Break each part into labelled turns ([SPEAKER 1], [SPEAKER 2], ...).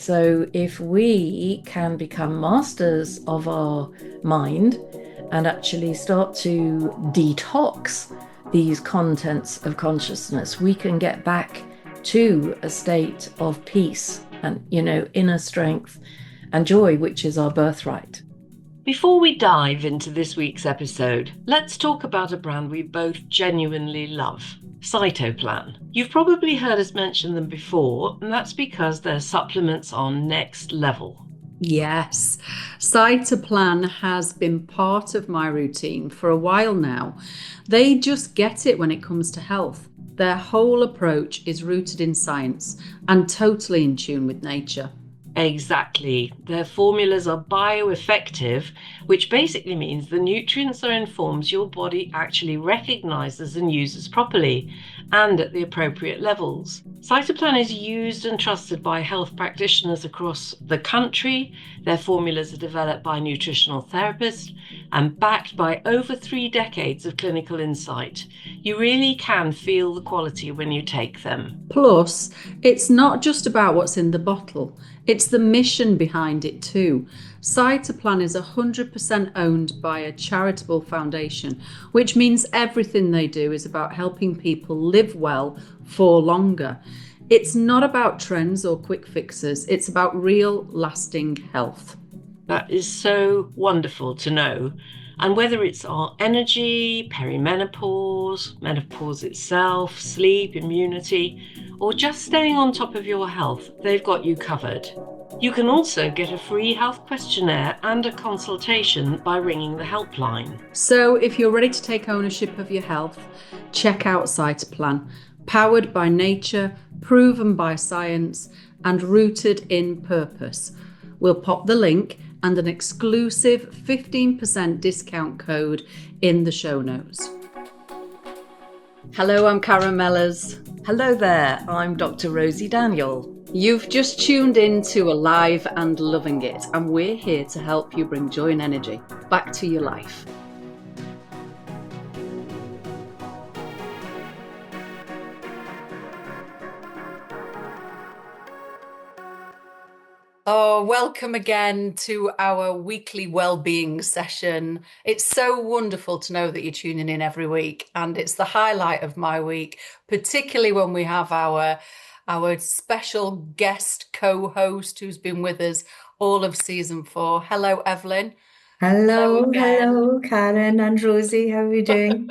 [SPEAKER 1] So if we can become masters of our mind and actually start to detox these contents of consciousness, we can get back to a state of peace and, inner strength and joy, which is our birthright.
[SPEAKER 2] Before we dive into this week's episode, let's talk about a brand we both genuinely love, Cytoplan. You've probably heard us mention them before, and that's because their supplements are next level.
[SPEAKER 3] Yes, Cytoplan has been part of my routine for a while now. They just get it when it comes to health. Their whole approach is rooted in science and totally in tune with nature.
[SPEAKER 2] Exactly. Their formulas are bioeffective, which basically means the nutrients are in forms your body actually recognizes and uses properly and at the appropriate levels. Cytoplan is used and trusted by health practitioners across the country. Their formulas are developed by nutritional therapists and backed by over 3 decades of clinical insight. You really can feel the quality when you take them.
[SPEAKER 3] Plus, it's not just about what's in the bottle, it's the mission behind it too. Cytoplan is 100% owned by a charitable foundation, which means everything they do is about helping people live well for longer. It's not about trends or quick fixes, it's about real, lasting health.
[SPEAKER 2] That is so wonderful to know. And whether it's our energy, perimenopause, menopause itself, sleep, immunity, or just staying on top of your health, they've got you covered. You can also get a free health questionnaire and a consultation by ringing the helpline.
[SPEAKER 3] So if you're ready to take ownership of your health, check out Cytoplan, powered by nature, proven by science, and rooted in purpose. We'll pop the link and an exclusive 15% discount code in the show notes. Hello, I'm Karen Mellors.
[SPEAKER 1] Hello there, I'm Dr. Rosie Daniel.
[SPEAKER 3] You've just tuned in to Alive and Loving It, and we're here to help you bring joy and energy back to your life. Oh, welcome again to our weekly well-being session. It's so wonderful to know that you're tuning in every week, and it's the highlight of my week, particularly when we have our special guest co-host who's been with us all of season 4. Hello, Evelyn.
[SPEAKER 4] Hello, Karen and Rosie. How are you doing?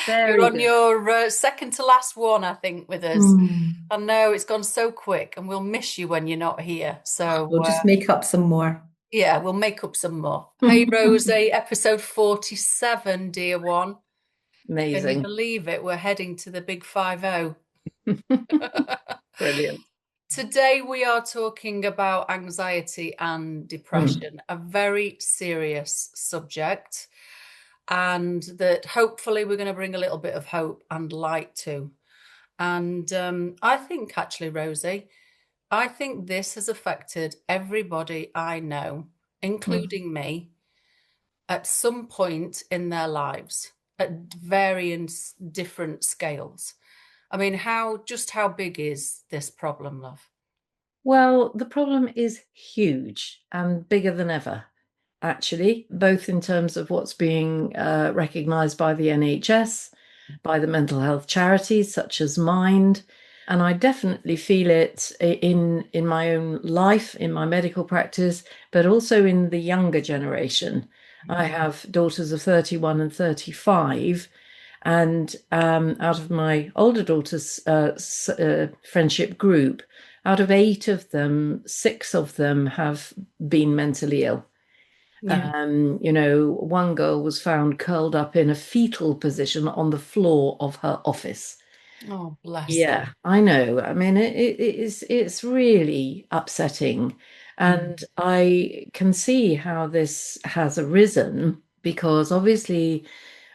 [SPEAKER 3] You're on your second to last one, I think, with us. I know it's gone so quick, and we'll miss you when you're not here. So
[SPEAKER 4] We'll just make up some more.
[SPEAKER 3] Yeah, we'll make up some more. Hey, Rosie, episode 47, dear one.
[SPEAKER 1] Amazing.
[SPEAKER 3] Can you believe it? We're heading to the big 50.
[SPEAKER 1] Brilliant.
[SPEAKER 3] Today we are talking about anxiety and depression, a very serious subject, and that hopefully we're going to bring a little bit of hope and light to. And I think actually, Rosie, I think this has affected everybody I know, including me, at some point in their lives, at varying different scales. I mean, how big is this problem, love?
[SPEAKER 1] Well, the problem is huge and bigger than ever, actually, both in terms of what's being recognised by the NHS, by the mental health charities such as Mind. And I definitely feel it in my own life, in my medical practice, but also in the younger generation. I have daughters of 31 and 35. And out of my older daughter's friendship group, out of 8 of them, 6 of them have been mentally ill.
[SPEAKER 3] Yeah.
[SPEAKER 1] One girl was found curled up in a fetal position on the floor of her office.
[SPEAKER 3] Oh, bless
[SPEAKER 1] Yeah,
[SPEAKER 3] them.
[SPEAKER 1] I know. I mean, it's really upsetting. And I can see how this has arisen because obviously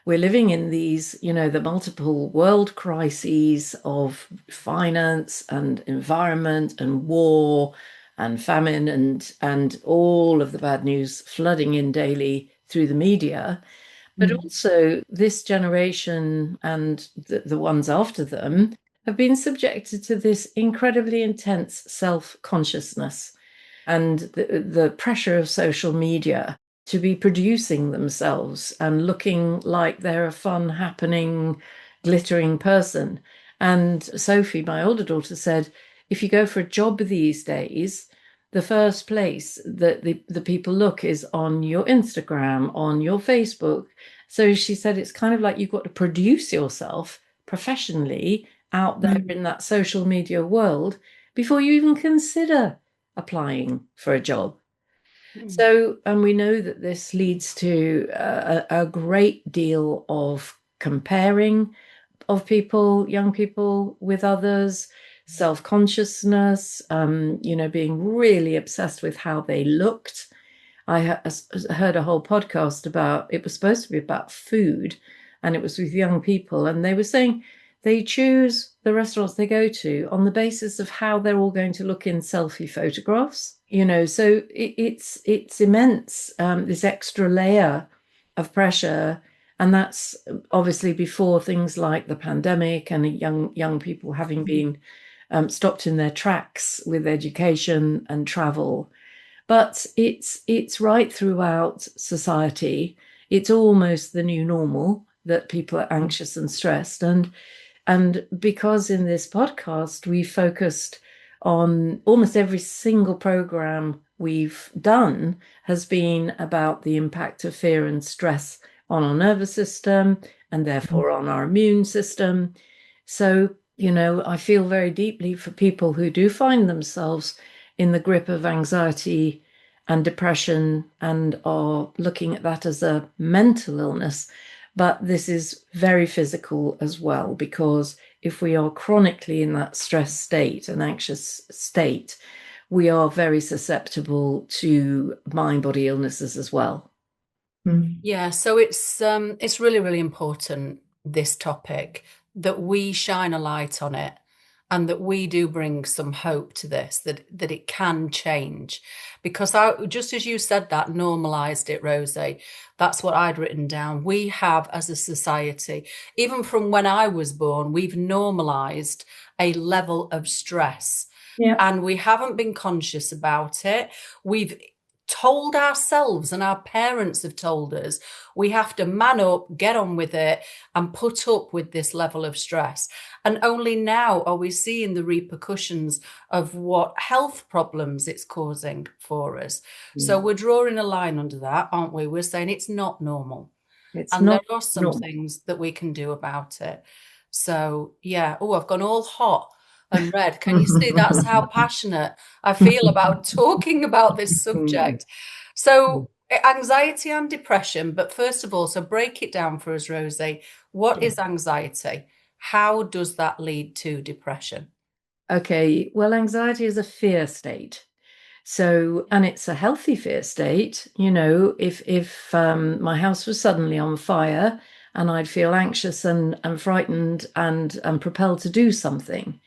[SPEAKER 1] we're living in these, the multiple world crises of finance and environment and war and famine and all of the bad news flooding in daily through the media. But also this generation and the ones after them have been subjected to this incredibly intense self-consciousness. and the pressure of social media to be producing themselves and looking like they're a fun, happening, glittering person. And Sophie, my older daughter, said, if you go for a job these days, the first place that the people look is on your Instagram, on your Facebook. So she said it's kind of like you've got to produce yourself professionally out there in that social media world before you even consider applying for a job. So, and we know that this leads to a great deal of comparing of people, young people with others, self-consciousness, being really obsessed with how they looked. I heard a whole podcast about, it was supposed to be about food, and it was with young people, and they were saying they choose the restaurants they go to on the basis of how they're all going to look in selfie photographs. So it's immense, this extra layer of pressure. And that's obviously before things like the pandemic and young people having been stopped in their tracks with education and travel. But it's right throughout society. It's almost the new normal that people are anxious and stressed. And because in this podcast we focused on almost every single program we've done has been about the impact of fear and stress on our nervous system and therefore on our immune system. So, I feel very deeply for people who do find themselves in the grip of anxiety and depression and are looking at that as a mental illness. But this is very physical as well, because if we are chronically in that stress state, an anxious state, we are very susceptible to mind-body illnesses as well.
[SPEAKER 3] Yeah, so it's really, really important, this topic, that we shine a light on it and that we do bring some hope to this, that it can change. Because just as you said that, normalized it, Rosie, that's what I'd written down. We have, as a society, even from when I was born, we've normalized a level of stress.
[SPEAKER 4] Yeah.
[SPEAKER 3] And we haven't been conscious about it. We've told ourselves, and our parents have told us, we have to man up, get on with it, and put up with this level of stress. And only now are we seeing the repercussions of what health problems it's causing for us. So we're drawing a line under that, aren't we? We're saying it's not normal. And there are some things that we can do about it. So, yeah. Oh, I've gone all hot and red. Can you see that's how passionate I feel about talking about this subject? So anxiety and depression, but first of all, so break it down for us, Rosie. What is anxiety? How does that lead to depression?
[SPEAKER 1] Okay, well, anxiety is a fear state. So, and it's a healthy fear state. If my house was suddenly on fire and I'd feel anxious and frightened and propelled to do something,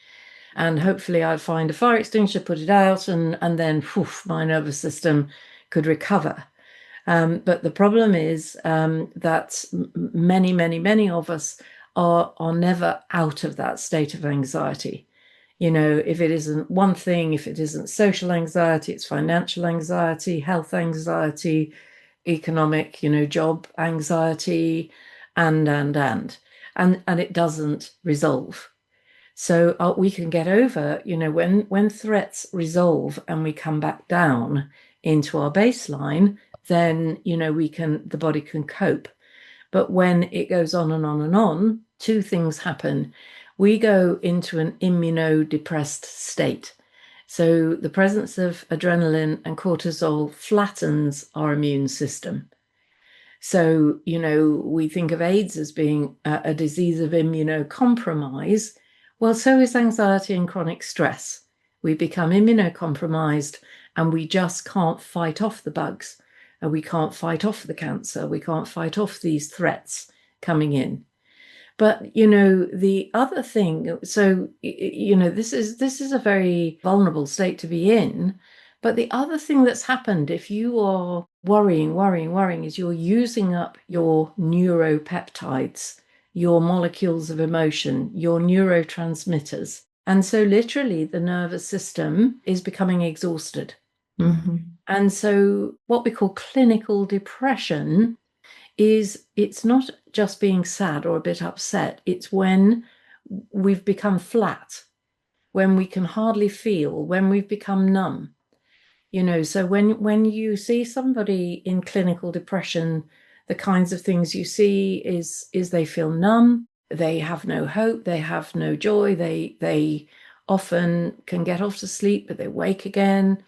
[SPEAKER 1] and hopefully I'd find a fire extinguisher, put it out, and then my nervous system could recover. But the problem is that many, many, many of us are never out of that state of anxiety. If it isn't one thing, if it isn't social anxiety, it's financial anxiety, health anxiety, economic, job anxiety, and it doesn't resolve. So we can get over, when threats resolve and we come back down into our baseline, then, the body can cope. But when it goes on and on and on, two things happen. We go into an immunodepressed state. So the presence of adrenaline and cortisol flattens our immune system. So, we think of AIDS as being a disease of immunocompromise. Well, so is anxiety and chronic stress. We become immunocompromised and we just can't fight off the bugs. And we can't fight off the cancer. We can't fight off these threats coming in. But, the other thing, so, this is a very vulnerable state to be in. But the other thing that's happened, if you are worrying, is you're using up your neuropeptides, your molecules of emotion, your neurotransmitters. And so literally the nervous system is becoming exhausted. And so what we call clinical depression is it's not just being sad or a bit upset. It's when we've become flat, when we can hardly feel, when we've become numb. So when you see somebody in clinical depression, the kinds of things you see is they feel numb, they have no hope, they have no joy, they often can get off to sleep, but they wake again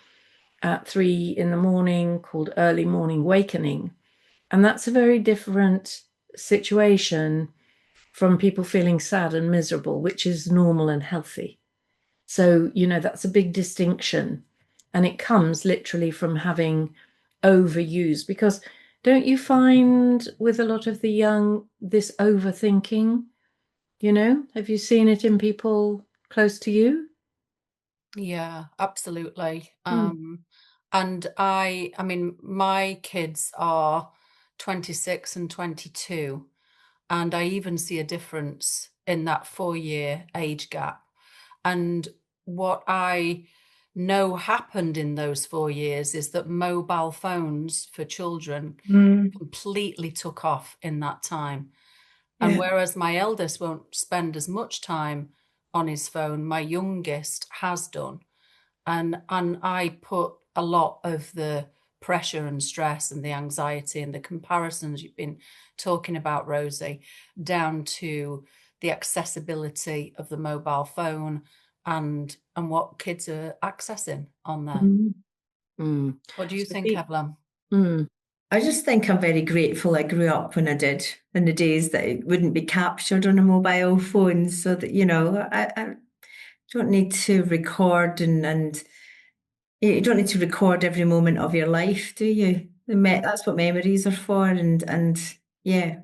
[SPEAKER 1] at 3 a.m, called early morning wakening. And that's a very different situation from people feeling sad and miserable, which is normal and healthy. So, that's a big distinction. And it comes literally from having overused, because don't you find with a lot of the young, this overthinking, have you seen it in people close to you?
[SPEAKER 3] Yeah, absolutely. And I mean, my kids are 26 and 22, and I even see a difference in that 4-year age gap. And what I know happened in those 4 years is that mobile phones for children completely took off in that time. And
[SPEAKER 4] Yeah.
[SPEAKER 3] whereas my eldest won't spend as much time on his phone, my youngest has done. And I put a lot of the pressure and stress and the anxiety and the comparisons you've been talking about, Rosie, down to the accessibility of the mobile phone and what kids are accessing on there. What do you
[SPEAKER 1] So
[SPEAKER 3] think, Evelyn?
[SPEAKER 4] I just think I'm very grateful I grew up when I did, in the days that it wouldn't be captured on a mobile phone, so that, I don't need to record and you don't need to record every moment of your life, do you? That's what memories are for, and yeah,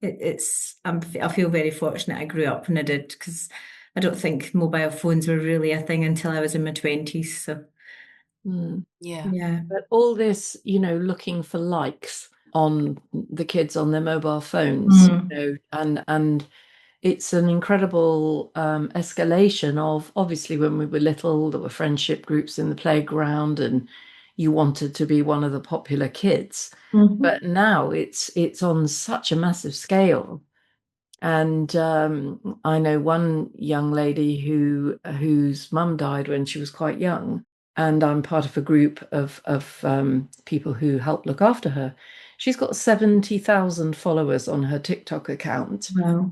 [SPEAKER 4] I feel very fortunate I grew up when I did, because I don't think mobile phones were really a thing until I was in my 20s. So
[SPEAKER 3] Yeah.
[SPEAKER 4] yeah.
[SPEAKER 1] But all this, looking for likes on the kids on their mobile phones, and it's an incredible escalation of, obviously, when we were little, there were friendship groups in the playground and you wanted to be one of the popular kids. But now it's on such a massive scale. And I know one young lady whose mum died when she was quite young, and I'm part of a group of people who help look after her. She's got 70,000 followers on her TikTok account.
[SPEAKER 4] Wow.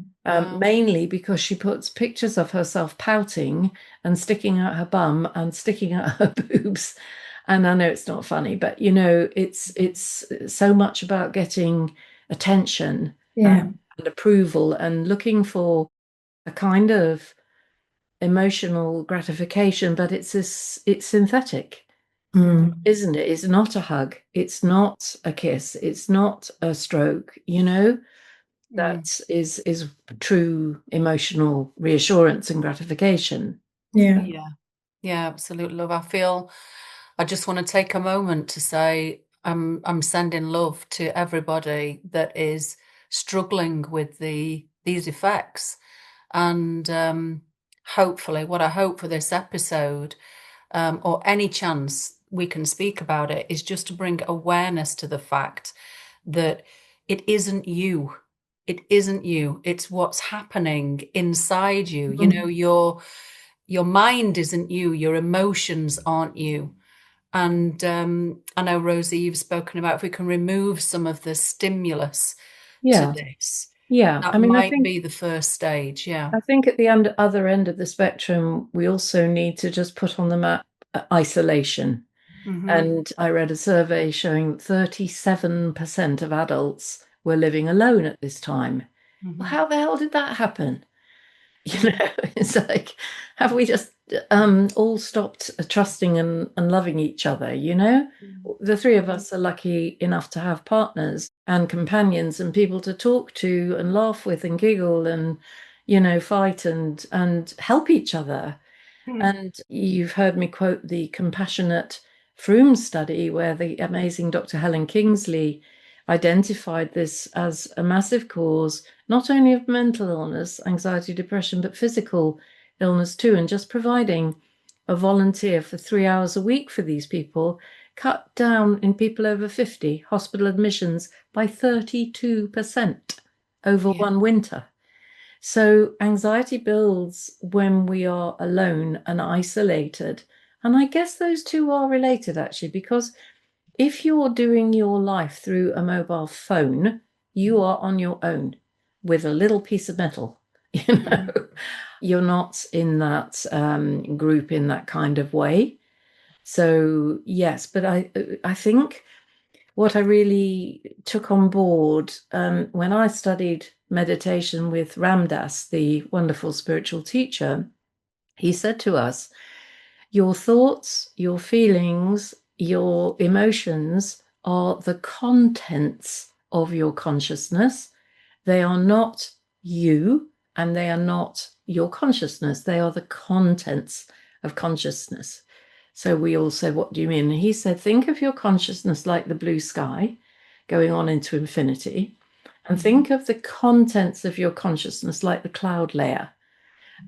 [SPEAKER 1] Mainly because she puts pictures of herself pouting and sticking out her bum and sticking out her boobs. And I know it's not funny, but it's so much about getting attention
[SPEAKER 4] Yeah.
[SPEAKER 1] and approval and looking for a kind of emotional gratification, but it's synthetic, isn't it? It's not a hug, it's not a kiss, it's not a stroke, that is true emotional reassurance and gratification.
[SPEAKER 4] Yeah.
[SPEAKER 3] Yeah, absolutely, love. I just want to take a moment to say I'm sending love to everybody that is struggling with these effects. And hopefully, what I hope for this episode, or any chance we can speak about it, is just to bring awareness to the fact that it isn't you. It isn't you. It's what's happening inside you. Your mind isn't you. Your emotions aren't you. And I know, Rosie, you've spoken about if we can remove some of the stimulus to
[SPEAKER 1] Yeah,
[SPEAKER 3] this,
[SPEAKER 1] yeah.
[SPEAKER 3] that
[SPEAKER 1] I mean,
[SPEAKER 3] might be the first stage. Yeah.
[SPEAKER 1] I think at the other end of the spectrum, we also need to just put on the map isolation. And I read a survey showing that 37% of adults were living alone at this time. Well, how the hell did that happen? It's like, have we just all stopped trusting and loving each other? The three of us are lucky enough to have partners and companions and people to talk to and laugh with and giggle and, fight and help each other. And you've heard me quote the compassionate Froome study, where the amazing Dr. Helen Kingsley identified this as a massive cause, not only of mental illness, anxiety, depression, but physical illness too. And just providing a volunteer for 3 hours a week for these people, cut down in people over 50 hospital admissions by 32% over one winter. So anxiety builds when we are alone and isolated. And I guess those two are related actually, because if you're doing your life through a mobile phone, you are on your own with a little piece of metal. You're not in that group in that kind of way. So yes, but I think what I really took on board when I studied meditation with Ram Dass, the wonderful spiritual teacher, he said to us, your thoughts, your feelings, your emotions are the contents of your consciousness. They are not you, and they are not your consciousness. They are the contents of consciousness. So we all said, what do you mean? And he said, think of your consciousness like the blue sky going on into infinity, and think of the contents of your consciousness like the cloud layer,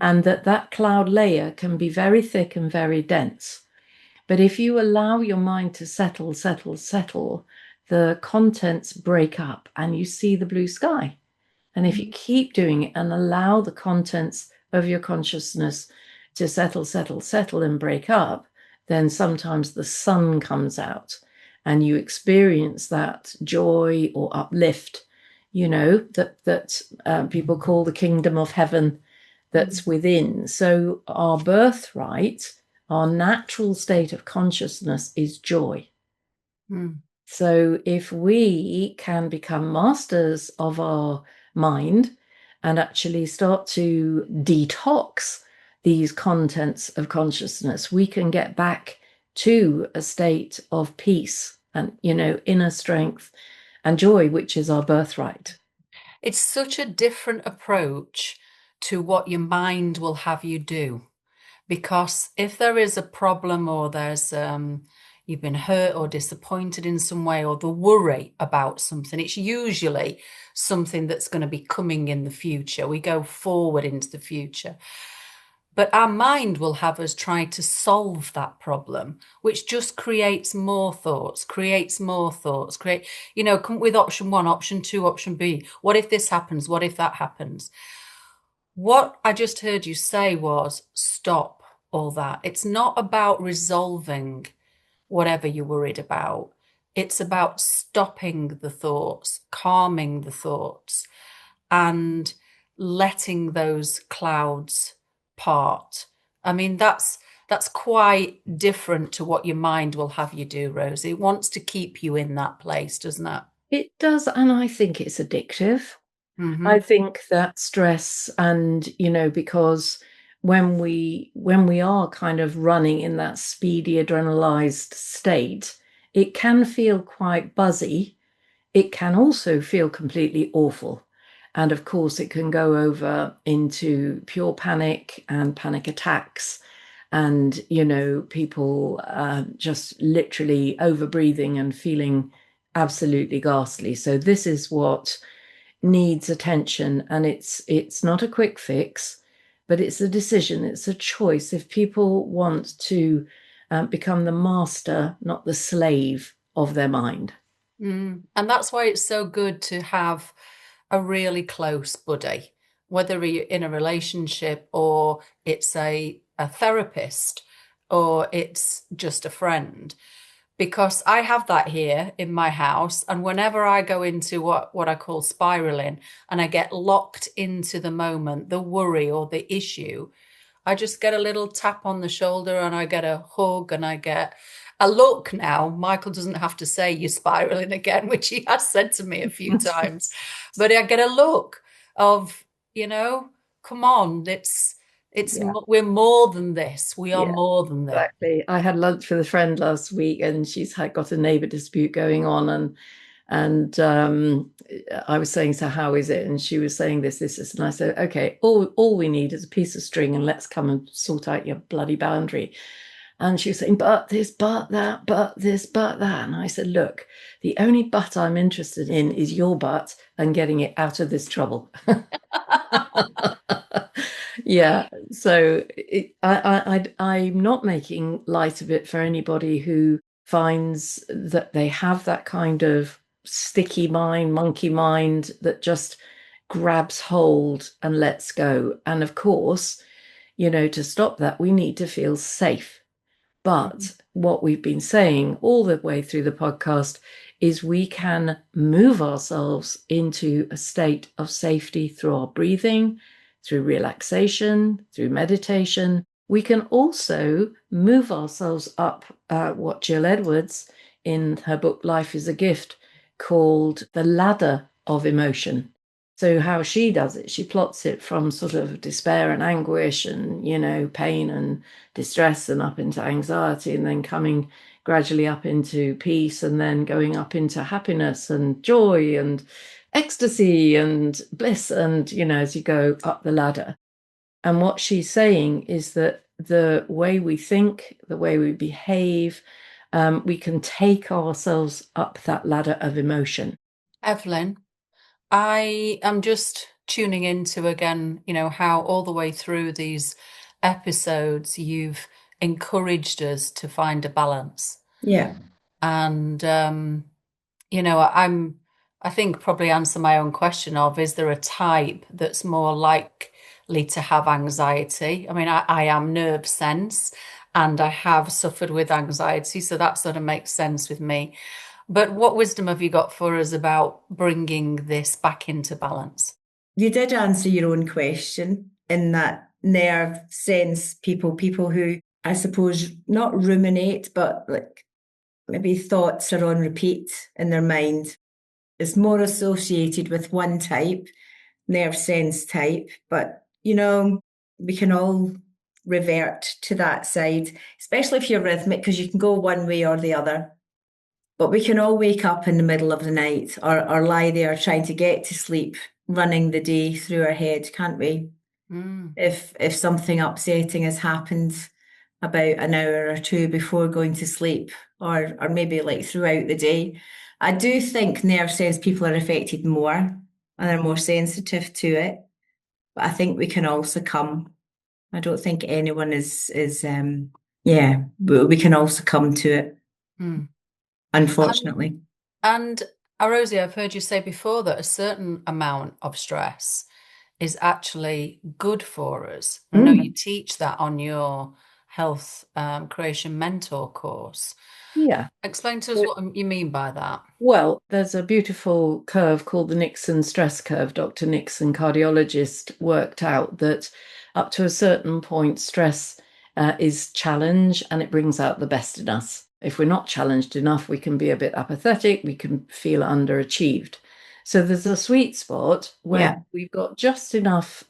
[SPEAKER 1] and that cloud layer can be very thick and very dense. But if you allow your mind to settle, the contents break up and you see the blue sky. And if you keep doing it and allow the contents of your consciousness to settle and break up, then sometimes the sun comes out and you experience that joy or uplift, that people call the kingdom of heaven that's within. So our birthright, our natural state of consciousness is joy. So if we can become masters of our mind and actually start to detox these contents of consciousness, we can get back to a state of peace and, inner strength and joy, which is our birthright.
[SPEAKER 3] It's such a different approach to what your mind will have you do. Because if there is a problem, or there's you've been hurt or disappointed in some way, or the worry about something, it's usually something that's going to be coming in the future. We go forward into the future. But our mind will have us try to solve that problem, which just creates more thoughts, come with option one, option two, option B. What if this happens? What if that happens? What I just heard you say was stop all that. It's not about resolving whatever you're worried about. It's about stopping the thoughts, calming the thoughts, and letting those clouds part. I mean, that's quite different to what your mind will have you do, Rosie. It wants to keep you in that place, doesn't it?
[SPEAKER 1] It does, and I think it's addictive. I think that stress and, because when we are kind of running in that speedy adrenalized state, it can feel quite buzzy. It can also feel completely awful. And of course, it can go over into pure panic and panic attacks and, people just literally overbreathing and feeling absolutely ghastly. So this is what needs attention, and it's not a quick fix, but it's a decision, it's a choice. If people want to become the master, not the slave of their mind.
[SPEAKER 3] And that's why it's so good to have a really close buddy, whether you're in a relationship or it's a therapist or it's just a friend. Because I have that here in my house, and whenever I go into what I call spiraling and I get locked into the moment, the worry or the issue, I just get a little tap on the shoulder and I get a hug and I get a look. Now Michael doesn't have to say you're spiraling again, which he has said to me a few times, but I get a look of, come on, we're more than this. We are more than this.
[SPEAKER 1] Exactly. I had lunch with a friend last week, and she's got a neighbor dispute going on, and I was saying, so how is it? And she was saying this, and I said, okay, all we need is a piece of string, and let's come and sort out your bloody boundary. And she was saying, but this, but that, but this, but that. And I said, look, the only but I'm interested in is your butt and getting it out of this trouble. Yeah, so I'm not making light of it for anybody who finds that they have that kind of sticky mind, monkey mind that just grabs hold and lets go. And of course, to stop that, we need to feel safe. But what we've been saying all the way through the podcast is we can move ourselves into a state of safety through our breathing, through relaxation, through meditation. We can also move ourselves up what Jill Edwards in her book Life is a Gift called the ladder of emotion. So how she does it, she plots it from sort of despair and anguish and, pain and distress and up into anxiety, and then coming gradually up into peace, and then going up into happiness and joy and ecstasy and bliss, and as you go up the ladder. And what she's saying is that the way we think, the way we behave, we can take ourselves up that ladder of emotion.
[SPEAKER 3] Evelyn, I am just tuning into again, how all the way through these episodes you've encouraged us to find a balance.
[SPEAKER 4] Yeah.
[SPEAKER 3] And I think probably answer my own question of, is there a type that's more likely to have anxiety? I mean, I am nerve sense and I have suffered with anxiety, so that sort of makes sense with me. But what wisdom have you got for us about bringing this back into balance?
[SPEAKER 4] You did answer your own question in that nerve sense people who, I suppose, not ruminate, but like maybe thoughts are on repeat in their mind. It's more associated with one type, nerve sense type, but we can all revert to that side, especially if you're rhythmic, because you can go one way or the other. But we can all wake up in the middle of the night or lie there trying to get to sleep, running the day through our head, can't we? If something upsetting has happened about an hour or two before going to sleep, or maybe like throughout the day. I do think nerve sense people are affected more and are more sensitive to it. But I think we can all succumb. I don't think anyone is yeah, we can all succumb to it,
[SPEAKER 3] Mm.
[SPEAKER 4] unfortunately.
[SPEAKER 3] And Rosie, I've heard you say before that a certain amount of stress is actually good for us. I know you teach that on your health creation mentor course.
[SPEAKER 1] Yeah.
[SPEAKER 3] Explain to us what you mean by that.
[SPEAKER 1] Well, there's a beautiful curve called the Nixon stress curve. Dr. Nixon, cardiologist, worked out that up to a certain point, stress is challenge and it brings out the best in us. If we're not challenged enough, we can be a bit apathetic, we can feel underachieved. So there's a sweet spot where we've got just enough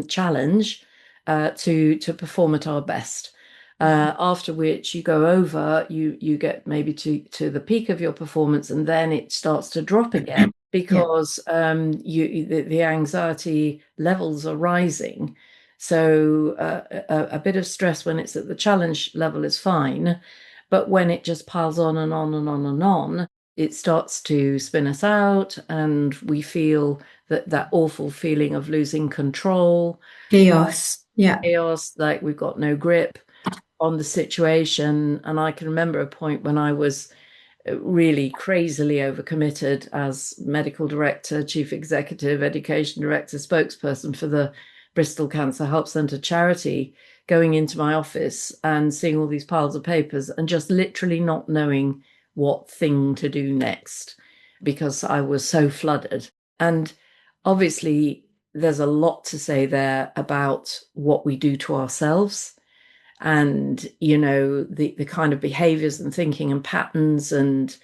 [SPEAKER 1] challenge to perform at our best. After which you go over, you get maybe to the peak of your performance, and then it starts to drop again because the anxiety levels are rising. So a bit of stress when it's at the challenge level is fine, but when it just piles on and on and on and on, it starts to spin us out, and we feel that awful feeling of losing control,
[SPEAKER 4] Chaos. Yeah.
[SPEAKER 1] chaos, like we've got no grip on the situation. And I can remember a point when I was really crazily overcommitted as medical director, chief executive, education director, spokesperson for the Bristol Cancer Help Centre charity, going into my office and seeing all these piles of papers and just literally not knowing what thing to do next because I was so flooded. And obviously, there's a lot to say there about what we do to ourselves and the kind of behaviors and thinking and patterns. And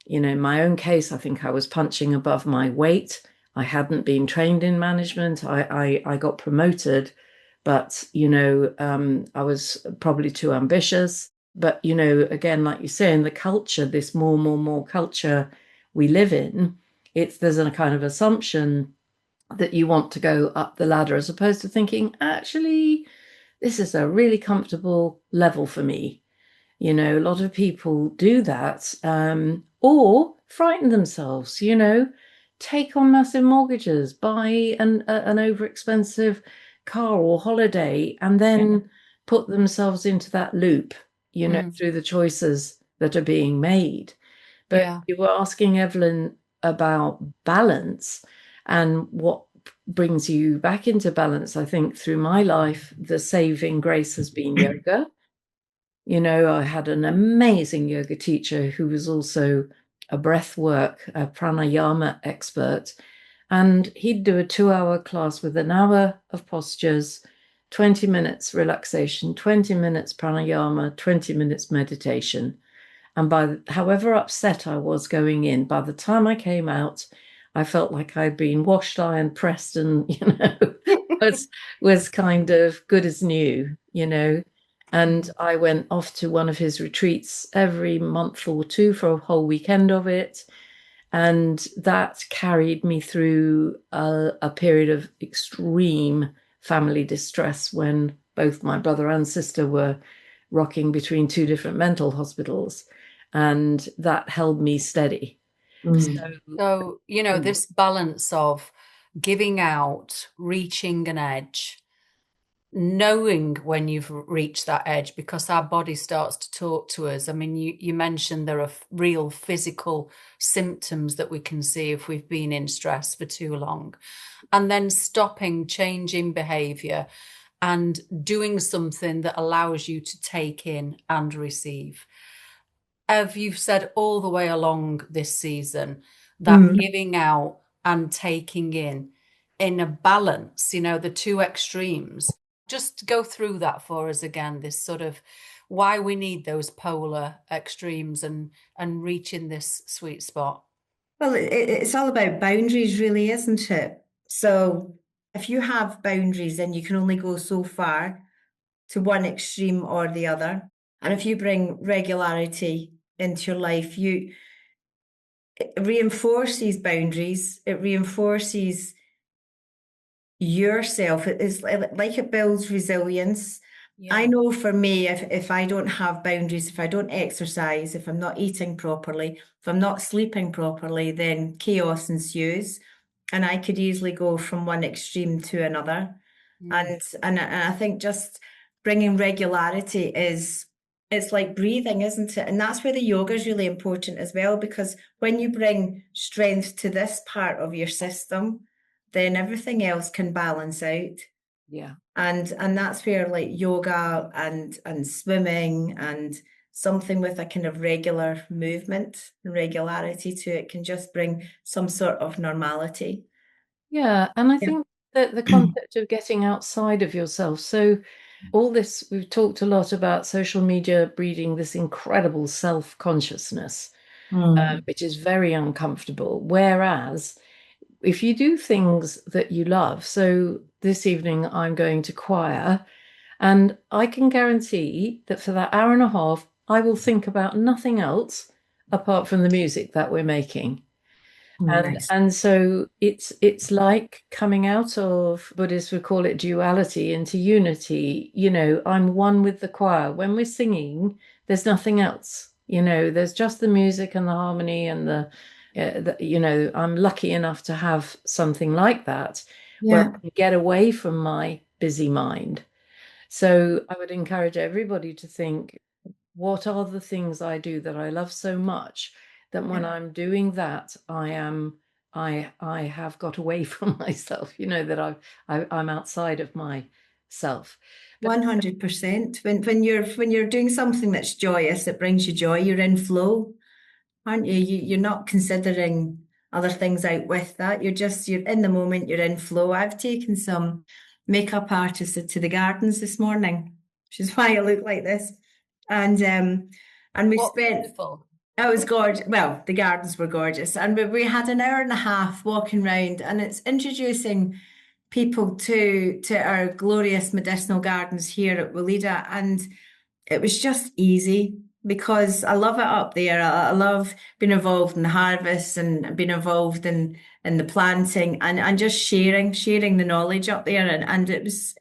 [SPEAKER 1] in my own case, I think I was punching above my weight. I hadn't been trained in management. I got promoted, but I was probably too ambitious. But again, like you say, in the culture, this more culture we live in, there's a kind of assumption that you want to go up the ladder as opposed to thinking, actually, this is a really comfortable level for me. A lot of people do that, or frighten themselves, take on massive mortgages, buy an overexpensive car or holiday and then put themselves into that loop, through the choices that are being made. But
[SPEAKER 3] Yeah.
[SPEAKER 1] you were asking Evelyn about balance and what brings you back into balance. I think through my life, the saving grace has been yoga. I had an amazing yoga teacher who was also a breath work, a pranayama expert. And he'd do a 2-hour class with an hour of postures, 20 minutes relaxation, 20 minutes pranayama, 20 minutes meditation. And however upset I was going in, by the time I came out, I felt like I'd been washed, ironed, pressed, and was kind of good as new. And I went off to one of his retreats every month or two for a whole weekend of it. And that carried me through a period of extreme family distress when both my brother and sister were rocking between two different mental hospitals. And that held me steady.
[SPEAKER 3] So, this balance of giving out, reaching an edge, knowing when you've reached that edge, because our body starts to talk to us. I mean, you mentioned there are real physical symptoms that we can see if we've been in stress for too long, and then stopping, changing behavior and doing something that allows you to take in and receive. As you've said all the way along this season, that giving out and taking in a balance, the two extremes. Just go through that for us again, this sort of why we need those polar extremes and reaching this sweet spot.
[SPEAKER 4] Well, it's all about boundaries, really, isn't it? So if you have boundaries, then you can only go so far to one extreme or the other. And if you bring regularity into your life, it reinforces boundaries, it reinforces yourself. It's like it builds resilience.
[SPEAKER 3] Yeah.
[SPEAKER 4] I know for me, if I don't have boundaries, if I don't exercise, if I'm not eating properly, if I'm not sleeping properly, then chaos ensues. And I could easily go from one extreme to another. And I think just bringing regularity it's like breathing, isn't it? And that's where the yoga is really important as well, because when you bring strength to this part of your system, then everything else can balance out.
[SPEAKER 1] Yeah.
[SPEAKER 4] And that's where like yoga and swimming and something with a kind of regular movement and regularity to it can just bring some sort of normality.
[SPEAKER 1] Yeah. And I
[SPEAKER 4] Yeah.
[SPEAKER 1] think that the concept of getting outside of yourself. So all this, we've talked a lot about social media breeding this incredible self-consciousness, which is very uncomfortable. Whereas if you do things that you love, so this evening I'm going to choir, and I can guarantee that for that hour and a half, I will think about nothing else apart from the music that we're making.
[SPEAKER 4] Nice.
[SPEAKER 1] And so it's like coming out of, Buddhists would call it duality, into unity. I'm one with the choir. When we're singing, there's nothing else. There's just the music and the harmony and I'm lucky enough to have something like that where
[SPEAKER 4] Yeah.
[SPEAKER 1] I can get away from my busy mind. So I would encourage everybody to think, what are the things I do that I love so much that when I'm doing that, I have got away from myself, that I'm outside of myself. But
[SPEAKER 4] 100%. When you're doing something that's joyous, that brings you joy, you're in flow, aren't you? You're not considering other things out with that. You're in the moment, you're in flow. I've taken some makeup artists to the gardens this morning, which is why I look like this. And we
[SPEAKER 3] What
[SPEAKER 4] spent
[SPEAKER 3] beautiful.
[SPEAKER 4] it was gorgeous. Well, the gardens were gorgeous. And we had an hour and a half walking around, and it's introducing people to our glorious medicinal gardens here at Willeda. And it was just easy because I love it up there. I love being involved in the harvest and being involved in the planting and just sharing the knowledge up there. And it was,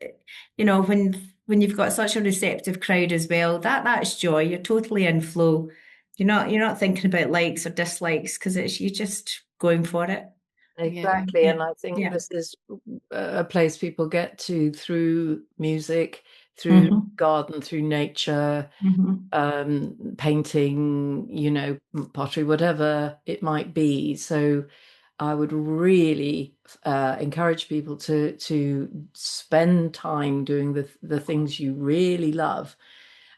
[SPEAKER 4] when you've got such a receptive crowd as well, that's joy. You're totally in flow. You're not thinking about likes or dislikes because you're just going for it.
[SPEAKER 1] Exactly.
[SPEAKER 4] Yeah.
[SPEAKER 1] And I think
[SPEAKER 4] Yeah.
[SPEAKER 1] this is a place people get to through music, through
[SPEAKER 4] Hmm.
[SPEAKER 1] garden, through nature,
[SPEAKER 4] Hmm.
[SPEAKER 1] painting, pottery, whatever it might be. So I would really encourage people to spend time doing the things you really love.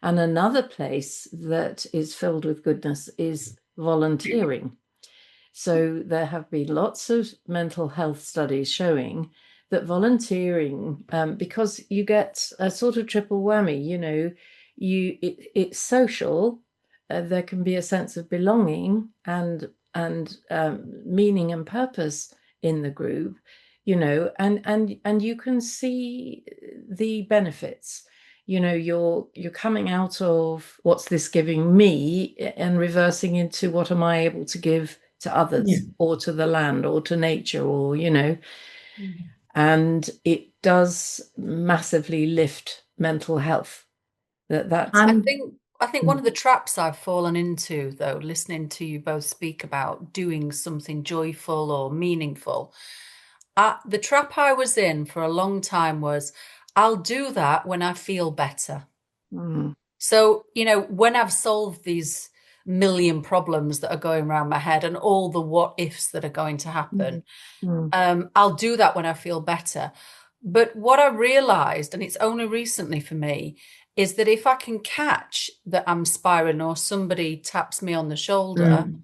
[SPEAKER 1] And another place that is filled with goodness is volunteering. So there have been lots of mental health studies showing that volunteering, because you get a sort of triple whammy, it's social. There can be a sense of belonging and meaning and purpose in the group, and you can see the benefits. You're coming out of what's this giving me and reversing into what am I able to give to
[SPEAKER 4] Yeah.
[SPEAKER 1] others or to the land or to nature or
[SPEAKER 3] Mm.
[SPEAKER 1] and it does massively lift mental health. That's
[SPEAKER 3] I
[SPEAKER 4] And
[SPEAKER 3] think I think one of the traps I've fallen into, though, listening to you both speak about doing something joyful or meaningful, the trap I was in for a long time was I'll do that when I feel better.
[SPEAKER 1] mm,
[SPEAKER 3] So, when I've solved these million problems that are going around my head and all the what ifs that are going to happen,
[SPEAKER 1] mm,
[SPEAKER 3] I'll do that when I feel better. But what I realized, and it's only recently for me, is that if I can catch that I'm spiraling or somebody taps me on the shoulder,
[SPEAKER 4] mm,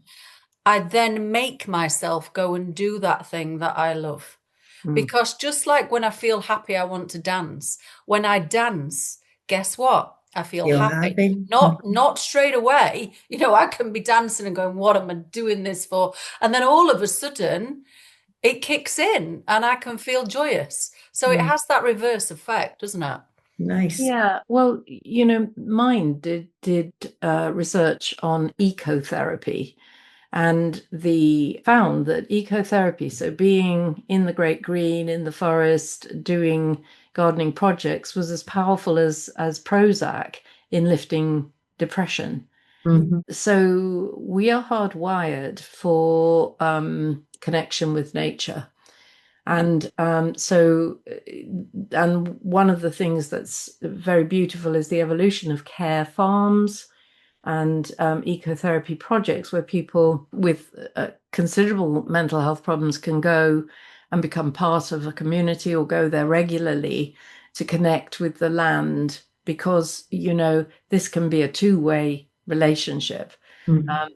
[SPEAKER 3] I then make myself go and do that thing that I love.
[SPEAKER 1] mm,
[SPEAKER 3] Because just like when I feel happy, I want to dance. When I dance, guess what? I feel
[SPEAKER 4] you're
[SPEAKER 3] happy.
[SPEAKER 4] happy.
[SPEAKER 3] Not straight away. I can be dancing and going, what am I doing this for? And then all of a sudden, it kicks in and I can feel joyous. So it
[SPEAKER 1] mm.
[SPEAKER 3] has that reverse effect, doesn't it?
[SPEAKER 4] Nice.
[SPEAKER 1] Yeah, well, mine did research on ecotherapy, and the found that ecotherapy, so being in the great green, in the forest, doing gardening projects, was as powerful as Prozac in lifting depression.
[SPEAKER 4] Hmm.
[SPEAKER 1] So we are hardwired for connection with nature. And one of the things that's very beautiful is the evolution of care farms and ecotherapy projects where people with considerable mental health problems can go and become part of a community or go there regularly to connect with the land, because this can be a two-way relationship,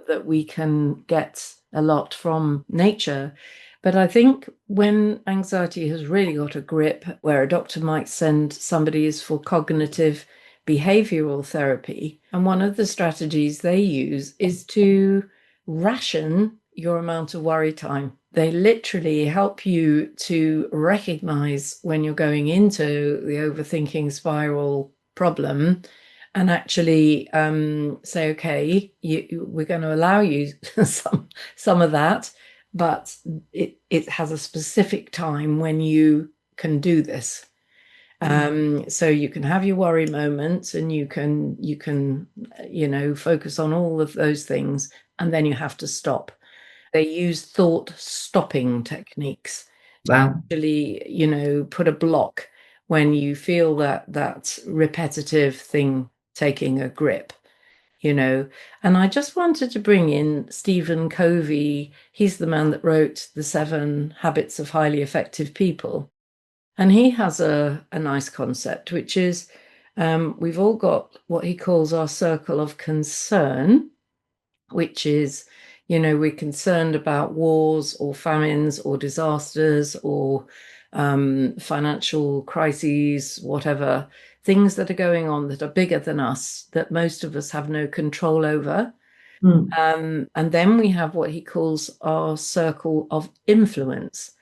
[SPEAKER 1] that we can get a lot from nature. But I think when anxiety has really got a grip, where a doctor might send somebody is for cognitive behavioral therapy, and one of the strategies they use is to ration your amount of worry time. They literally help you to recognize when you're going into the overthinking spiral problem and actually say, okay, we're going to allow you some of that, but it has a specific time when you can do this. So you can have your worry moments and you can focus on all of those things, and then you have to stop. They use thought stopping techniques to
[SPEAKER 4] Wow.
[SPEAKER 1] actually, put a block when you feel that repetitive thing taking a grip. And I just wanted to bring in Stephen Covey. He's the man that wrote The 7 Habits of Highly Effective People. And he has a nice concept, which is we've all got what he calls our circle of concern, which is, we're concerned about wars or famines or disasters or financial crises, whatever, things that are going on that are bigger than us, that most of us have no control over. And then we have what he calls our circle of influence.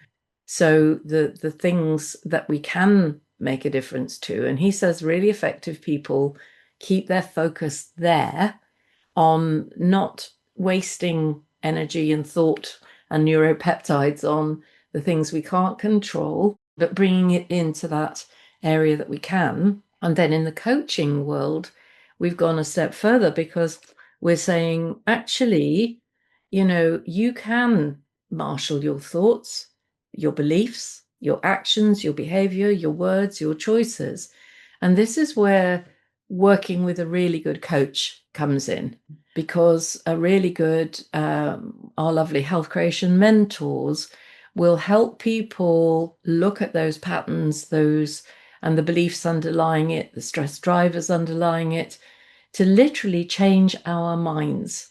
[SPEAKER 1] So the things that we can make a difference to. And he says really effective people keep their focus there on not wasting energy and thought and neuropeptides on the things we can't control, but bringing it into that area that we can. And then in the coaching world, we've gone a step further because we're saying, actually, you can marshal your thoughts, your beliefs, your actions, your behavior, your words, your choices. And this is where working with a really good coach comes in, because a really good, our lovely health creation mentors will help people look at those patterns, and the beliefs underlying it, the stress drivers underlying it, to literally change our minds.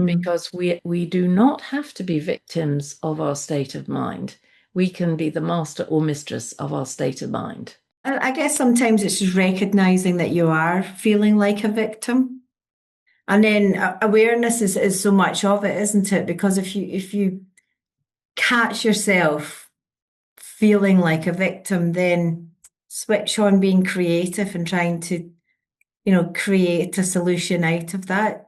[SPEAKER 1] Because we do not have to be victims of our state of mind. We can be the master or mistress of our state of mind.
[SPEAKER 4] I guess sometimes it's just recognizing that you are feeling like a victim. And then awareness is so much of it, isn't it? Because if you catch yourself feeling like a victim, then switch on being creative and trying to, create a solution out of that.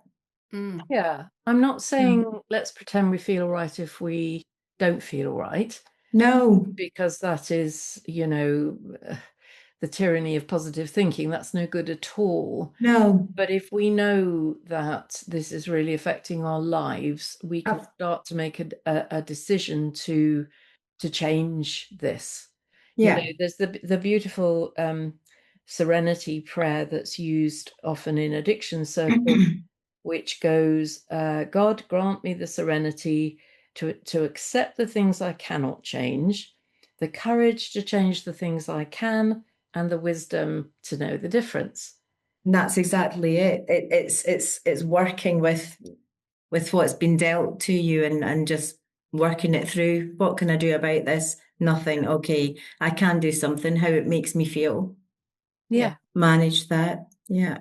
[SPEAKER 1] Yeah, I'm not saying let's pretend we feel all right if we don't feel all right,
[SPEAKER 4] No,
[SPEAKER 1] because that is, the tyranny of positive thinking. That's no good at all.
[SPEAKER 4] no.
[SPEAKER 1] But if we know that this is really affecting our lives, we can start to make a decision to change this.
[SPEAKER 4] Yeah.
[SPEAKER 1] There's the beautiful serenity prayer that's used often in addiction circles, which goes, God, grant me the serenity to accept the things I cannot change, the courage to change the things I can, and the wisdom to know the difference.
[SPEAKER 4] And that's exactly it. It's working with what's been dealt to you and just working it through. What can I do about this? Nothing. Okay, I can do something. How it makes me feel.
[SPEAKER 1] Yeah.
[SPEAKER 4] Manage that. Yeah.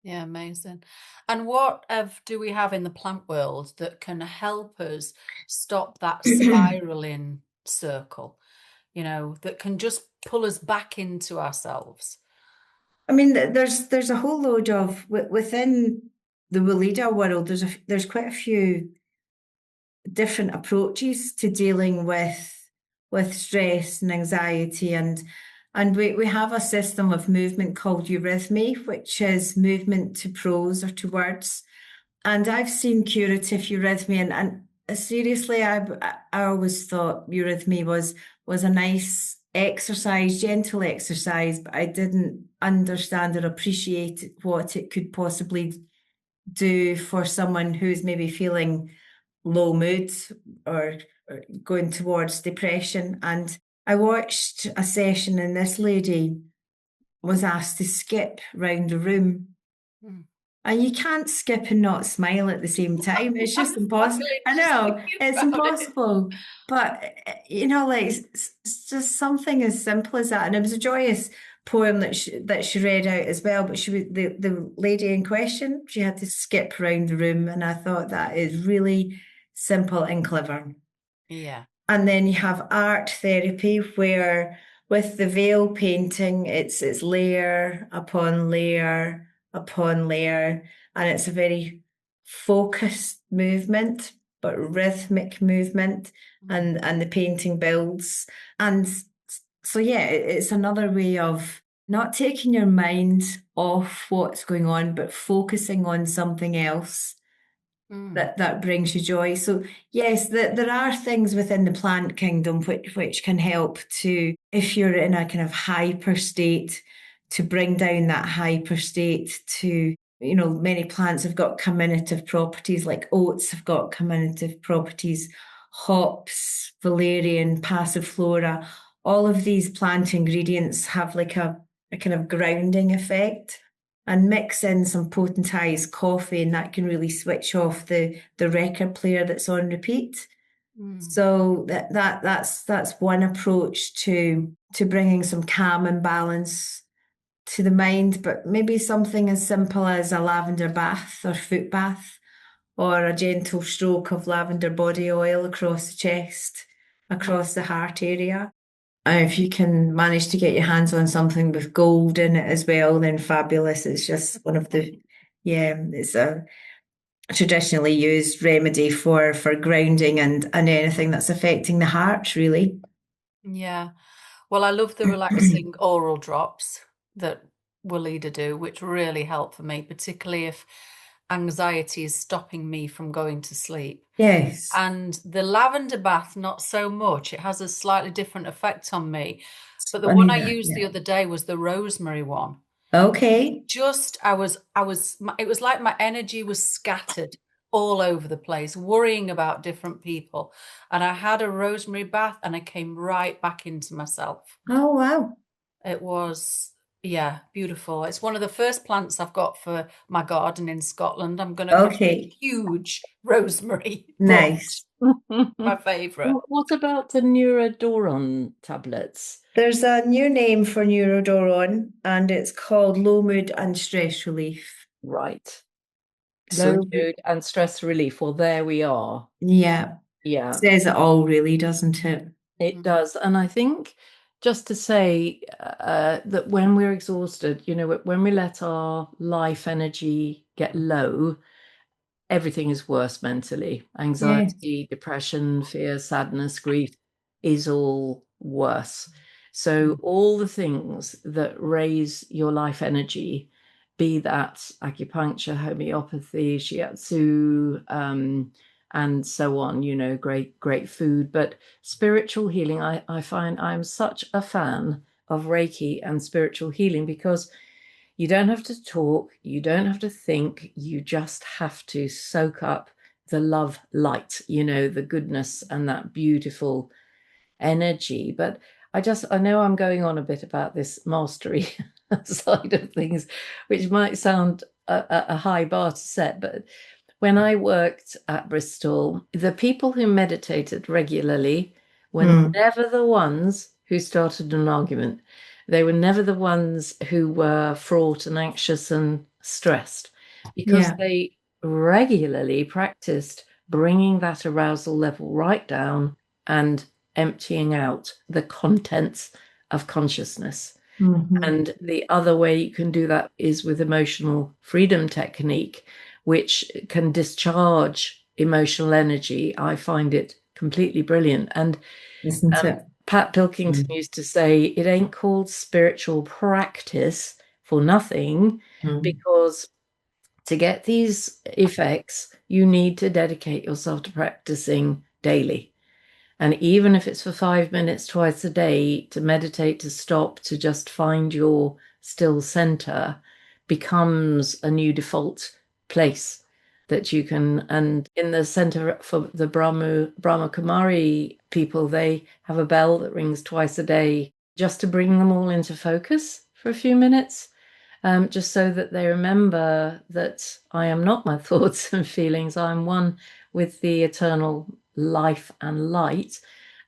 [SPEAKER 3] Yeah, amazing. And what do we have in the plant world that can help us stop that spiraling circle, that can just pull us back into ourselves?
[SPEAKER 4] I mean, there's a whole load of within the Weleda world. There's quite a few different approaches to dealing with stress and anxiety, and we have a system of movement called eurythmy, which is movement to prose or to words. And I've seen curative eurythmy, and seriously, I always thought eurythmy was a nice exercise, gentle exercise, but I didn't understand or appreciate what it could possibly do for someone who's maybe feeling low mood or, or going towards depression. And I watched a session, and this lady was asked to skip round the room. And you can't skip and not smile at the same time. It's just impossible. I know it's impossible. But, like it's just something as simple as that. And it was a joyous poem that she read out as well. But she was the lady in question, she had to skip around the room. And I thought that is really simple and clever.
[SPEAKER 3] Yeah.
[SPEAKER 4] And then you have art therapy, where with the veil painting, it's layer upon layer upon layer, and it's a very focused movement, but rhythmic movement, and the painting builds. And so yeah, it's another way of not taking your mind off what's going on, but focusing on something else that brings you joy. So yes, there are things within the plant kingdom which can help to, if you're in a kind of hyper state, to bring down that hyper state. To, many plants have got comminative properties, like oats have got comminative properties, hops, valerian, passiflora. All of these plant ingredients have like a kind of grounding effect. And mix in some potentized coffee, and that can really switch off the record player that's on repeat. So that's one approach to bringing some calm and balance to the mind. But maybe something as simple as a lavender bath or foot bath, or a gentle stroke of lavender body oil across the chest, across the heart area. And if you can manage to get your hands on something with gold in it as well, then fabulous. It's just one of it's a traditionally used remedy for grounding and anything that's affecting the heart, really.
[SPEAKER 3] Yeah. Well, I love the relaxing oral drops that Weleda do, which really help for me, particularly if anxiety is stopping me from going to sleep.
[SPEAKER 4] Yes.
[SPEAKER 3] And the lavender bath, not so much. It has a slightly different effect on me.
[SPEAKER 4] It's
[SPEAKER 3] But the one
[SPEAKER 4] funny
[SPEAKER 3] I
[SPEAKER 4] that,
[SPEAKER 3] used the
[SPEAKER 4] yeah.
[SPEAKER 3] other day was the rosemary one.
[SPEAKER 4] Okay.
[SPEAKER 3] It was like my energy was scattered all over the place, worrying about different people. And I had a rosemary bath and I came right back into myself.
[SPEAKER 4] Oh, wow.
[SPEAKER 3] It was, yeah, beautiful. It's one of the first plants I've got for my garden in Scotland. I'm going to have a
[SPEAKER 4] Okay.
[SPEAKER 3] huge rosemary bush,
[SPEAKER 4] Nice.
[SPEAKER 3] my favorite.
[SPEAKER 1] What about the Neurodoron tablets?
[SPEAKER 4] There's a new name for Neurodoron, and it's called low mood and stress relief.
[SPEAKER 1] Right.
[SPEAKER 4] So,
[SPEAKER 1] Low mood and stress relief. Well, there we are.
[SPEAKER 4] yeah,
[SPEAKER 1] Yeah,
[SPEAKER 4] says it all, really, doesn't it?
[SPEAKER 1] it does. And I think just to say that when we're exhausted, when we let our life energy get low, everything is worse mentally.
[SPEAKER 4] Yes.
[SPEAKER 1] Anxiety, depression, fear, sadness, grief is all worse. So, all the things that raise your life energy, be that acupuncture, homeopathy, shiatsu, and so on, great food, but spiritual healing, I find I'm such a fan of Reiki and spiritual healing because you don't have to talk, you don't have to think, you just have to soak up the love light, the goodness and that beautiful energy. But I know I'm going on a bit about this mastery side of things, which might sound a high bar to set, but when I worked at Bristol, the people who meditated regularly were never the ones who started an argument. They were never the ones who were fraught and anxious and stressed because
[SPEAKER 4] Yeah.
[SPEAKER 1] they regularly practiced bringing that arousal level right down and emptying out the contents of consciousness. And the other way you can do that is with emotional freedom technique, which can discharge emotional energy. I find it completely brilliant. And
[SPEAKER 4] Isn't it?
[SPEAKER 1] Pat Pilkington used to say, it ain't called spiritual practice for nothing, because to get these effects, you need to dedicate yourself to practicing daily. And even if it's for 5 minutes twice a day, to meditate, to stop, to just find your still center becomes a new default place that you can. And in the center for the Brahma Kumari people, they have a bell that rings twice a day just to bring them all into focus for a few minutes. Just so that they remember that I am not my thoughts and feelings. I'm one with the eternal life and light,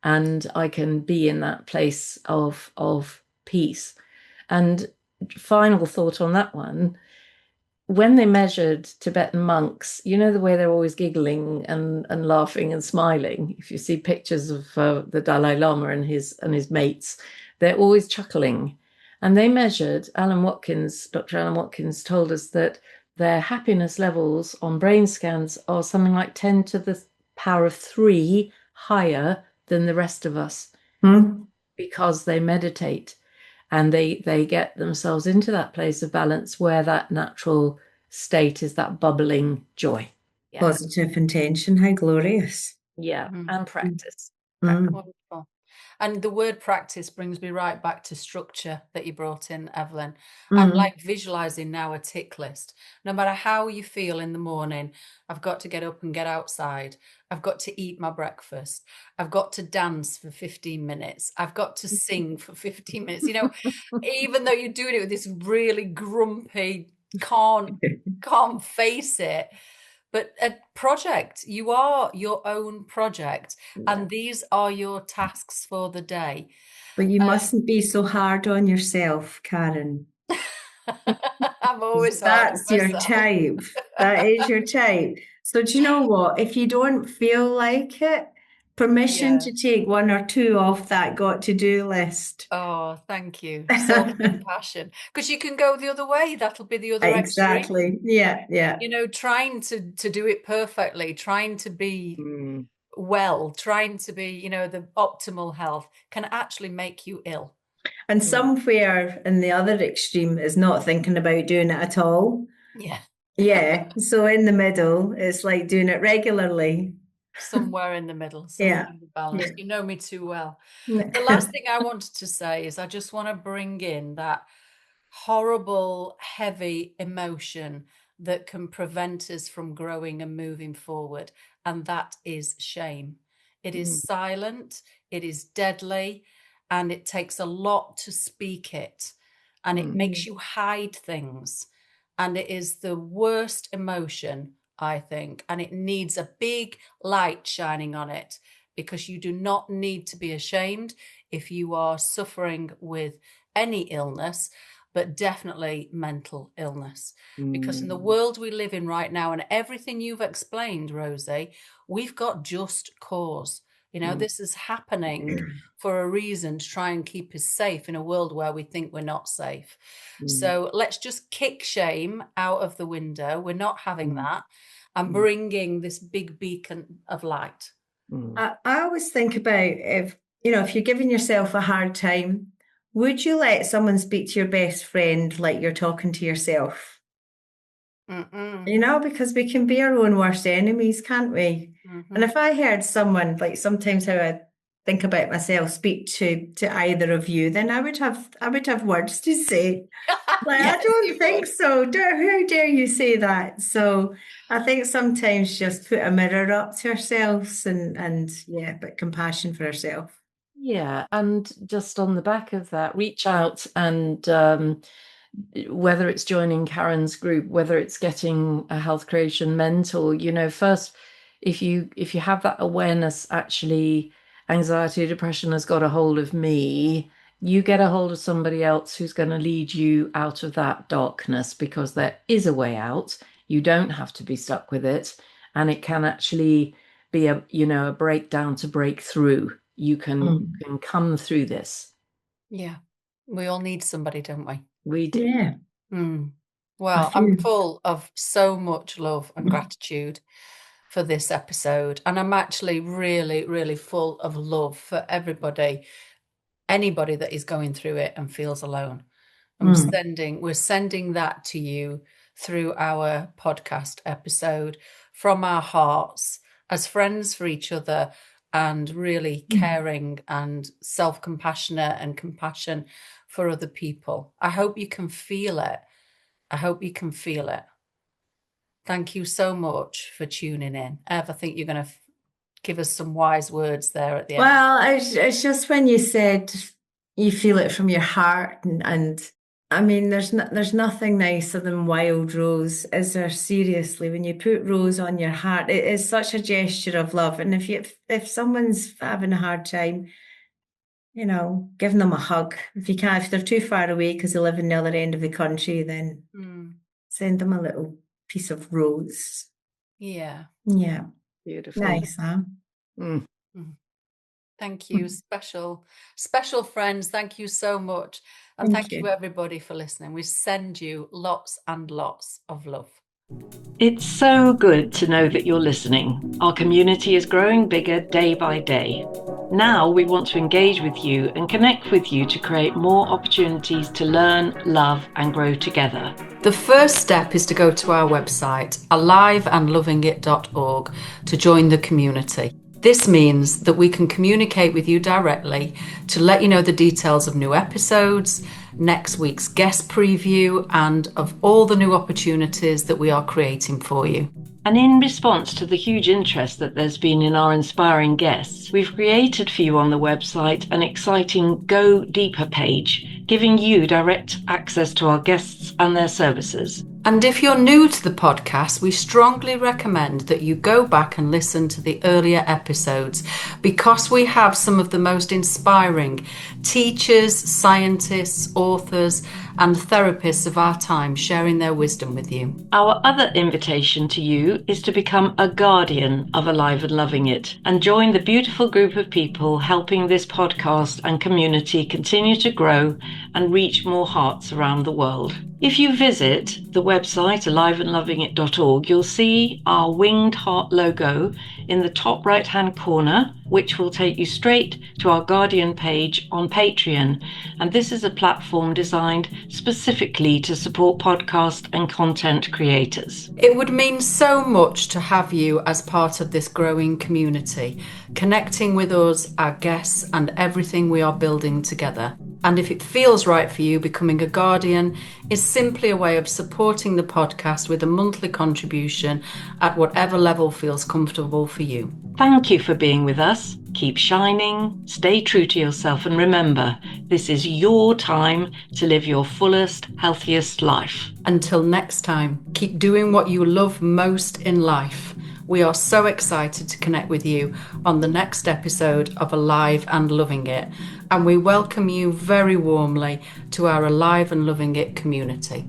[SPEAKER 1] and I can be in that place of peace. And final thought on that one, when they measured Tibetan monks, the way they're always giggling and laughing and smiling. If you see pictures of the Dalai Lama and his mates, they're always chuckling. And they measured, Dr. Alan Watkins told us that their happiness levels on brain scans are something like 10 to the power of 3 higher than the rest of us because they meditate and they get themselves into that place of balance where that natural state is that bubbling joy.
[SPEAKER 3] Yeah.
[SPEAKER 4] Positive intention. How glorious.
[SPEAKER 1] Yeah, and practice.
[SPEAKER 3] Wonderful. And the word practice brings me right back to structure that you brought in, Evelyn. I'm like visualizing now a tick list. No matter how you feel in the morning, I've got to get up and get outside. I've got to eat my breakfast. I've got to dance for 15 minutes. I've got to sing for 15 minutes. Even though you're doing it with this really grumpy, can't face it. But a project, you are your own project, and these are your tasks for the day.
[SPEAKER 4] But you mustn't be so hard on yourself, Karen.
[SPEAKER 3] I'm always hard on
[SPEAKER 4] That's your
[SPEAKER 3] myself.
[SPEAKER 4] type. That is your type. So do you know what? If you don't feel like it, permission to take 1 or 2 off that got to do list.
[SPEAKER 3] Oh, thank you. Self-compassion. Because you can go the other way. That'll be the other extreme.
[SPEAKER 4] Exactly. Yeah.
[SPEAKER 3] Trying to do it perfectly, trying to be well, trying to be, the optimal health can actually make you ill.
[SPEAKER 4] And somewhere in the other extreme is not thinking about doing it at all.
[SPEAKER 3] Yeah.
[SPEAKER 4] Yeah. So in the middle, it's like doing it regularly.
[SPEAKER 3] Somewhere in the middle, somewhere
[SPEAKER 4] Yeah.
[SPEAKER 3] in the balance.
[SPEAKER 4] Yeah.
[SPEAKER 3] You know me too well. The last thing I wanted to say is I just want to bring in that horrible, heavy emotion that can prevent us from growing and moving forward. And that is shame. It is silent, it is deadly, and it takes a lot to speak it. And it makes you hide things. And it is the worst emotion, I think. And it needs a big light shining on it, because you do not need to be ashamed if you are suffering with any illness, but definitely mental illness. Because in the world we live in right now, and everything you've explained, Rosie, we've got just cause. You know, this is happening for a reason, to try and keep us safe in a world where we think we're not safe. So let's just kick shame out of the window. We're not having that. And bringing this big beacon of light.
[SPEAKER 4] I always think about, if you're giving yourself a hard time, would you let someone speak to your best friend like you're talking to yourself? Because we can be our own worst enemies, can't we? And if I heard someone, like sometimes how I think about myself, speak to either of you, then I would have words to say. Like,
[SPEAKER 3] Yes,
[SPEAKER 4] I don't
[SPEAKER 3] you
[SPEAKER 4] think
[SPEAKER 3] would.
[SPEAKER 4] so. How dare you say that? So I think sometimes just put a mirror up to ourselves and yeah, but compassion for ourselves.
[SPEAKER 1] Yeah, and just on the back of that, reach out and whether it's joining Karen's group, whether it's getting a health creation mentor, first, if you have that awareness, actually, anxiety, depression has got a hold of me, you get a hold of somebody else who's going to lead you out of that darkness, because there is a way out. You don't have to be stuck with it, and it can actually be a breakdown to break through. You can come through this.
[SPEAKER 3] Yeah. We all need somebody, don't we?
[SPEAKER 1] We do.
[SPEAKER 4] Yeah.
[SPEAKER 3] Well,
[SPEAKER 4] I
[SPEAKER 3] I'm
[SPEAKER 4] feel
[SPEAKER 3] full of so much love and gratitude for this episode. And I'm actually really, really full of love for anybody that is going through it and feels alone. We're sending that to you through our podcast episode from our hearts, as friends for each other, and really caring and self-compassionate and compassion for other people. I hope you can feel it. I hope you can feel it. Thank you so much for tuning in. Ev, I think you're going to give us some wise words there at the end.
[SPEAKER 4] Well, it's just when you said you feel it from your heart, and I mean, there's nothing nicer than wild rose, is there? Seriously, when you put rose on your heart, it is such a gesture of love. And if someone's having a hard time, giving them a hug. If you can, if they're too far away because they live in the other end of the country, then send them a little piece of rose.
[SPEAKER 3] Yeah.
[SPEAKER 4] Yeah.
[SPEAKER 1] Beautiful.
[SPEAKER 4] Nice, huh?
[SPEAKER 3] Thank you. Special friends. Thank you so much. And
[SPEAKER 4] Thank
[SPEAKER 3] thank you
[SPEAKER 4] you.
[SPEAKER 3] everybody for listening. We send you lots and lots of love.
[SPEAKER 2] It's so good to know that you're listening. Our community is growing bigger day by day. Now we want to engage with you and connect with you to create more opportunities to learn, love, and grow together.
[SPEAKER 3] The first step is to go to our website, aliveandlovingit.org, to join the community. This means that we can communicate with you directly to let you know the details of new episodes, next week's guest preview, and of all the new opportunities that we are creating for you.
[SPEAKER 2] And in response to the huge interest that there's been in our inspiring guests, we've created for you on the website an exciting Go Deeper page, giving you direct access to our guests and their services.
[SPEAKER 3] And if you're new to the podcast, we strongly recommend that you go back and listen to the earlier episodes, because we have some of the most inspiring teachers, scientists, authors, and therapists of our time sharing their wisdom with you.
[SPEAKER 2] Our other invitation to you is to become a guardian of Alive and Loving It and join the beautiful group of people helping this podcast and community continue to grow and reach more hearts around the world. If you visit the website aliveandlovingit.org, you'll see our winged heart logo in the top right-hand corner, which will take you straight to our Guardian page on Patreon. And this is a platform designed specifically to support podcast and content creators.
[SPEAKER 3] It would mean so much to have you as part of this growing community, connecting with us, our guests, and everything we are building together. And if it feels right for you, becoming a Guardian is simply a way of supporting the podcast with a monthly contribution at whatever level feels comfortable for you.
[SPEAKER 2] Thank you for being with us. Keep shining, stay true to yourself, and remember, this is your time to live your fullest, healthiest life.
[SPEAKER 3] Until next time, keep doing what you love most in life. We are so excited to connect with you on the next episode of Alive and Loving It, and we welcome you very warmly to our Alive and Loving It community.